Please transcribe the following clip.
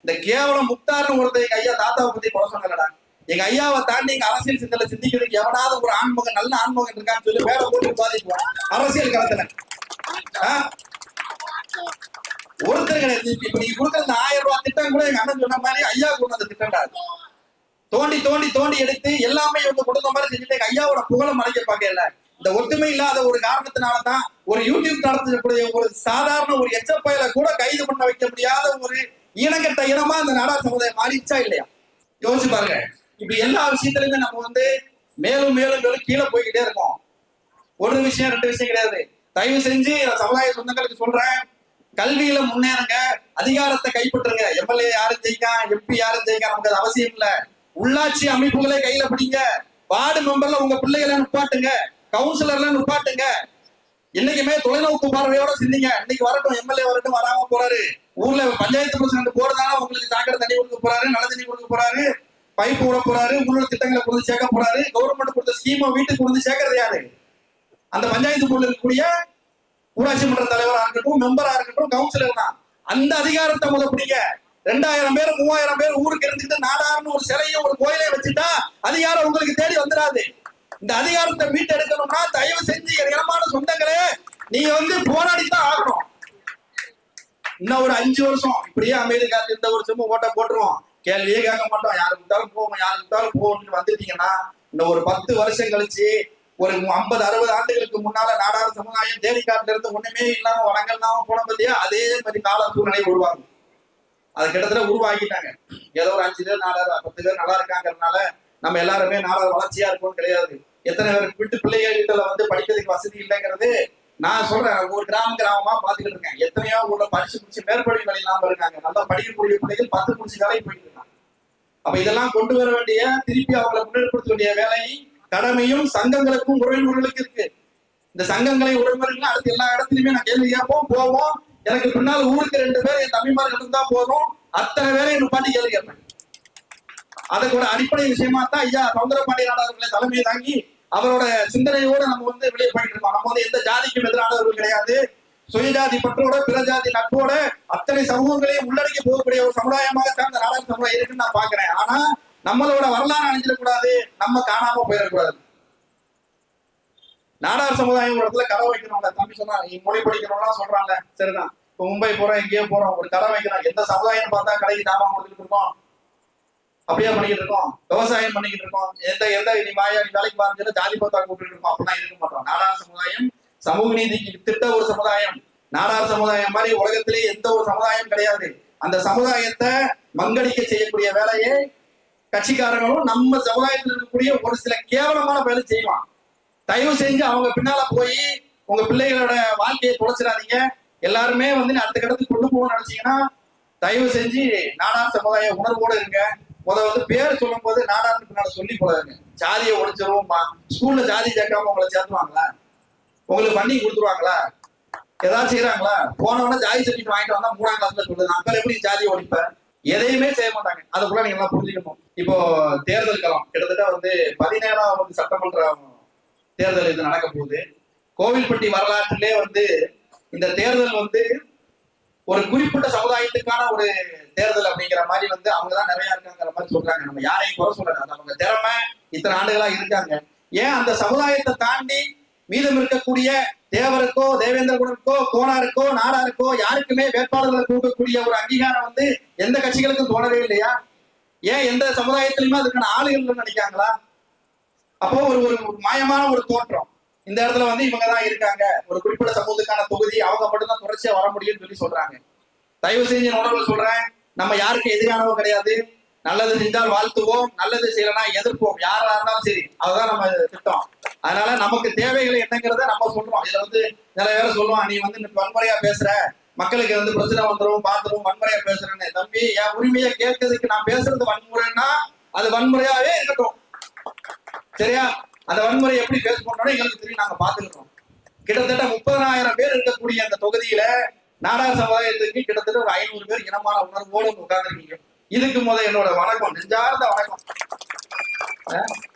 இந்த கேவலம் முக்தார்னு ஒருத்தர் எங்க ஐயா தாத்தாவை பத்தி குறை சொன்னலடா. எங்க ஐயாவை தாண்டி எங்க அரசியல் சிந்தனை சிந்திக்கிறதுக்கு எவனாவது ஒரு ஆண்மகன் நல்ல ஆண்மகன் இருக்கான்னு சொல்லி வேலை போட்டு பாதிக்குவான் அரசியல் களத்துல. ஒருத்தர் கிடையாது. இப்ப நீங்க கொடுக்குற இந்த 1000 ரூபாய் திட்டம் கூட எங்க அண்ணன் சொன்ன மாதிரி ஐயா கொண்டு அந்த திட்டம்டா. தோண்டி தோண்டி தோண்டி எடுத்து எல்லாமே இவங்க கொடுத்த மாதிரி செஞ்சுட்டு எங்க ஐயாவோட புகழ மறைக்க பார்க்கல. இந்த ஒற்றுமை இல்லாத ஒரு காரணத்தினாலதான் ஒரு யூடியூப் நடத்தக்கூடிய ஒரு சாதாரண ஒரு எச்சப்பயல கூட கைது பண்ண வைக்க முடியாத ஒரு இனங்கட்ட இனமா இந்த நாடார் சமுதாயம் மாறிச்சா இல்லையா? யோசிச்சு பாருங்க. இப்ப எல்லா விஷயத்திலுமே நம்ம மேலும் மேலும் மேலும் கீழே போய்கிட்டே இருக்கோம். ஒரு விஷயம் 2 விஷயம் கிடையாது. தயவு செஞ்சு சமுதாய சொந்தங்களுக்கு சொல்றேன், கல்வியில முன்னேறுங்க, அதிகாரத்தை கைப்பற்றுங்க. எம்எல்ஏ யாரும் ஜெயிக்கா, எம்பி யாரும் ஜெயிக்கா நமக்கு அது அவசியம் இல்ல. உள்ளாட்சி அமைப்புகளை கையில பிடிங்க. வார்டு மெம்பர்ல உங்க பிள்ளைகளை நுப்பாட்டுங்க, கவுன்சிலர்ல நுப்பாட்டுங்க. என்னைக்குமே தொலைநோக்கு பார்வையோட சிந்திங்க. இன்னைக்கு வரட்டும், எம்எல்ஏ வரட்டும், வராம போறாரு. ஊர்ல பஞ்சாயத்து பிரசிடண்ட் போறதால உங்களுக்கு சாக்கடை தண்ணி கொடுக்க போறாரு, நல்ல தண்ணி கொடுக்க போறாரு, பைப் விட போறாரு, உள்ளூர் திட்டங்களை கொண்டு சேர்க்க போறாரு. கவர்மெண்ட் கொடுத்த ஸ்கீமை வீட்டுக்கு கொண்டு சேர்க்கறது யாரு? அந்த பஞ்சாயத்து போர்டுல இருக்கக்கூடிய ஊராட்சி மன்ற தலைவரா இருக்கட்டும், மெம்பரா இருக்கட்டும், கவுன்சிலர் தான். அந்த அதிகாரத்தை பிடிங்க. 2000 பேர் 3000 பேர் ஊருக்கு இருந்துட்டு நாடார்னு ஒரு சிலையும் ஒரு கோயிலையும் வச்சுட்டா அதிகாரம் உங்களுக்கு தேடி வந்துடாது. இந்த அதிகாரத்தை மீட்டெடுக்கணும்னா தயவு செஞ்சு இனமான சொந்தங்களே நீங்க போராடித்தான் ஆகணும். இன்னும் ஒரு 5 வருஷம் இப்படியே அமைதி காத்து இந்த வருஷமும் ஓட்ட போட்டுருவோம், கேள்வியே கேட்க மாட்டோம், யாருக்கு விட்டாலும் போவோம், யாருக்கு விட்டாலும் போவோம்னு வந்துட்டீங்கன்னா இன்னும் ஒரு 10 வருஷம் கழிச்சு ஒரு 50-60 ஆண்டுகளுக்கு முன்னால நாடார் சமுதாயம் தேடிக்காட்டுல இருந்து ஒண்ணுமே இல்லாம வளங்கள்லாம போன பத்தியா அதே மாதிரி கால சூழ்நிலை உருவாகும். அது கிட்டத்தட்ட உருவாக்கிட்டாங்க. ஏதோ ஒரு 5 பேர் நாடார் 10 பேர் நல்லா இருக்காங்கிறதுனால நம்ம எல்லாருமே நாடார் வளர்ச்சியா இருக்கும்னு கிடையாது. எத்தனை பேர் வீட்டு பிள்ளைகள் படிக்கிறதுக்கு வசதி இல்லைங்கிறது நான் சொல்றேன். ஒரு கிராமமா பாத்துக்கிட்டு இருக்கேன். எத்தனையோ ஊர்ல படிச்சு முடிச்சு மேற்படிப்பு இல்லாம இருக்காங்க. நல்லா படிக்கக்கூடிய பிள்ளைகள் 10 முடிச்சு வேலைக்கு போயிட்டு இருக்காங்க. அப்ப இதெல்லாம் கொண்டு வர வேண்டிய, திருப்பி அவங்களை முன்னெடுப்படுத்த வேண்டிய வேலை கடமையும் சங்கங்களுக்கும் உறவினர்களுக்கு இருக்கு. இந்த சங்கங்களை உறவினர்கள் அடுத்து எல்லா இடத்துலயுமே நான் கேள்வி கேட்போம், போவோம். எனக்கு பின்னால் ஊருக்கு 2 பேர் என் தம்பிமார்கள் இருந்தா போதும், அத்தனை பேரை நிப்பாட்டி கேள்வி கேட்பேன். அதுக்கு ஒரு அடிப்படை விஷயமா தான் ஐயா சௌந்தரபாண்டிய நாடார்களை தலைமையை தாங்கி அவரோட சிந்தனையோட நம்ம வெளியே போயிட்டு இருக்கோம். நம்ம எந்த ஜாதிக்கும் எதிரானவர்கள் கிடையாது. சுயஜாதி பற்றோட பிற ஜாதி நட்போட அத்தனை சமூகங்களையும் உள்ளடக்கி போகக்கூடிய ஒரு சமுதாயமாக தான் இந்த நாடார் சமுதாயம் இருக்குன்னு நான் பாக்குறேன். ஆனா நம்மளோட வரலாறு அணிஞ்சிடக்கூடாது, நம்ம காணாம போயிடக்கூடாது. நாடார் சமுதாயம் ஒரு இடத்துல கடை வைக்கணும். தம்பி சொன்னா நீ மொழி படிக்கணும்னா சொல்றாங்க, சரிதான். இப்ப மும்பை போறோம், எங்கேயோ போறோம், ஒரு கடை வைக்கணும். எந்த சமுதாயம் பார்த்தா கடைக்கு தாமா கொடுத்துட்டு இருக்கோம், அப்படியே பண்ணிக்கிட்டு இருக்கோம். விவசாயம் பண்ணிக்கிட்டு இருக்கோம். எந்த நீ வாயா நீ வேலைக்கு பாருங்க ஜாதி பார்த்தா கூப்பிட்டு இருக்கோம், அப்படிலாம் இருக்க மாட்டோம். நாடார் சமுதாயம் சமூக நீதிக்கு திட்ட ஒரு சமுதாயம். நாடார் சமுதாயம் மாதிரி உலகத்திலே எந்த ஒரு சமுதாயம் கிடையாது. அந்த சமுதாயத்தை மங்கடிக்க செய்யக்கூடிய வேலையை கட்சிக்காரங்களும் நம்ம சமுதாயத்தில் இருக்கக்கூடிய ஒரு சில கேவலமான வேலை செய்வான். தயவு செஞ்சு அவங்க பின்னால போய் உங்க பிள்ளைகளோட வாழ்க்கையை தொலைச்சிடாதீங்க. எல்லாருமே அடுத்த கடத்துக்கு கொண்டு போகணும்னு நினைச்சீங்கன்னா தயவு செஞ்சு நாடார் சமுதாய உணர்வோடு இருங்க. பேர் சொல்லும் போது நாடாருக்கு பின்னால சொல்லி போடாதுங்க. ஜாதியை ஒழிச்சிருவோம்மா, ஸ்கூல்ல ஜாதி சேர்க்காம உங்களை சேர்த்துவாங்களா? உங்களுக்கு பண்ணி கொடுத்துருவாங்களா? ஏதாவது செய்யறாங்களா? போனவன ஜாதி சர்டிஃபிகேட் வாங்கிட்டு வந்தா 3ஆம் கிளாஸ்ல சொல்லுது, அப்புறம் எப்படி ஜாதியை ஒழிப்பேன்? எதையுமே செய்ய மாட்டாங்க. அதுக்குள்ள நீங்க எல்லாம் புரிஞ்சுக்கணும். இப்போ தேர்தல் களம் கிட்டத்தட்ட 17வது சட்டமன்ற தேர்தல் இது நடக்க போகுது. கோவில்பட்டி வரலாற்றிலே இந்த தேர்தல் ஒரு குறிப்பிட்ட சமுதாயத்துக்கான ஒரு தேர்தல் அப்படிங்கிற மாதிரி அவங்கதான் நிறைய இருக்காங்கிற மாதிரி சொல்றாங்க. நம்ம யாரையும் குறை சொல்றாங்க, அவங்க திறமை இத்தனை ஆண்டுகளா இருக்காங்க. ஏன் அந்த சமுதாயத்தை தாண்டி மீதம் இருக்கக்கூடிய தேவருக்கோ, தேவேந்திரகுலருக்கோ, கோனாருக்கோ, நாடாருக்கோ யாருக்குமே வேட்பாளர்களை கொடுக்கக்கூடிய ஒரு அங்கீகாரம் எந்த கட்சிகளுக்கும் தோணவே இல்லையா? ஏன் எந்த சமுதாயத்திலுமே அதுக்கான ஆளுகள் நினைக்காங்களா? அப்போ ஒரு மாயமான ஒரு தோற்றம் இந்த இடத்துல இவங்கதான் இருக்காங்க, ஒரு குறிப்பிட்ட சமூகத்துக்கான தொகுதி அவங்க மட்டும்தான் தொடர்ச்சியா வர முடியும்னு சொல்லி சொல்றாங்க. தயவு செஞ்சு உணர்வு சொல்றேன், நம்ம யாருக்கு எதிரானவோ கிடையாது. நல்லது செஞ்சால் வாழ்த்துவோம், நல்லது செய்யலன்னா எதிர்ப்போம். யாரா இருந்தாலும் சரி, அதுதான் நம்ம திட்டம். அதனால நமக்கு தேவைகளை என்னங்கிறத நம்ம சொல்றோம். இதுல நிறைய பேர் சொல்லுவான், நீ வன்முறையா பேசுற, மக்களுக்கு பிரச்சனை வந்துடும், பார்த்துரும், வன்முறையா பேசுறேன்னு. தம்பி, என் உரிமையை கேட்கறதுக்கு நான் பேசுறது வன்முறைன்னா அது வன்முறையாவே இருக்கட்டும், சரியா? அந்த வன்முறை எப்படி பேச பண்ணோம் எங்களுக்கு தெரியும், நாங்க பாத்துக்கிறோம். கிட்டத்தட்ட 30,000 பேர் இருக்கக்கூடிய அந்த தொகுதியில நாடார் சமுதாயத்துக்கு கிட்டத்தட்ட ஒரு 500 பேர் இனமான உணர்வோடு உட்கார்ந்துருக்கீங்க. இதுக்கு என்னோட வணக்கம், நெஞ்சார்ந்த வணக்கம்.